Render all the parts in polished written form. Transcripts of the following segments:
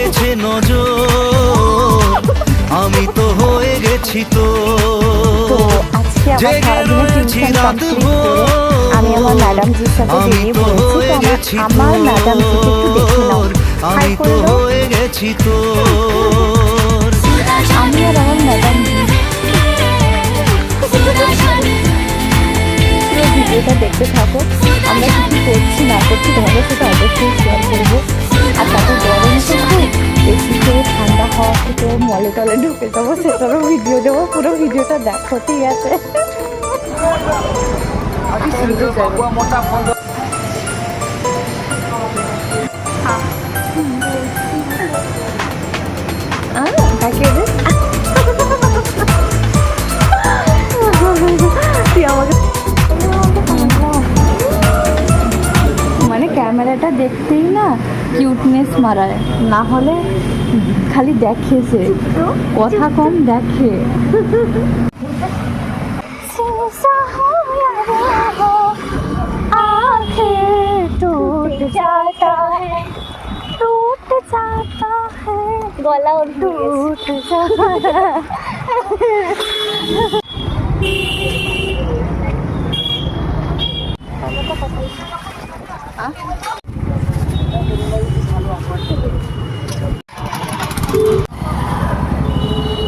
দিয়েছে নজর, আমি তো হয়ে গেছি তো আজকে আবার সারাদিনের টিউশন কমপ্লিট করে আমি আমার ম্যাডামজির সাথে বেরিয়ে পড়েছি। তো আমার ম্যাডামজিকে একটু দেখে নাও, হাই করে দাও। আমি আর আমার ম্যাডামজি পুরো ভিডিওটা দেখতে থাকো। আমরা কিছু করছি না করছি তোমাদের সাথে অবশ্যই শেয়ার করবো। আর তাতে গরম তো খুব বেশি করে ঠান্ডা হওয়া থেকে মলে টলে ঢুকে যাবো, সেটারও ভিডিও দেবো। পুরো ভিডিওটা দেখো, ঠিক আছে? মানে ক্যামেরাটা দেখতেই না কিউটনেস মারায়, না হলে খালি দেখে, সে কথা কম দেখে। গলা টুট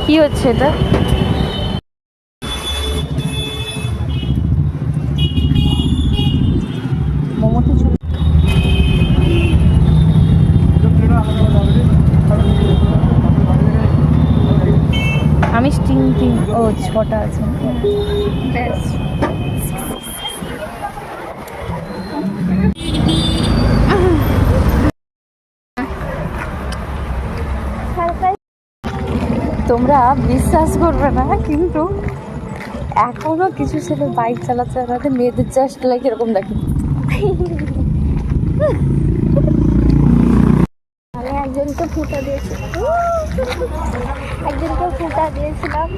কি হচ্ছে এটা? মোমোতে আমি স্টিং টিং, ও 6টা আছে। তোমরা বিশ্বাস করবে না, কিন্তু এখনো কিছু ছেলে বাইক চালাচ্ছে, আমাদের মেয়েদের জাস্ট লাইক এরকম দেখে। আমি একজনকে ফুটা দিয়েছিলাম।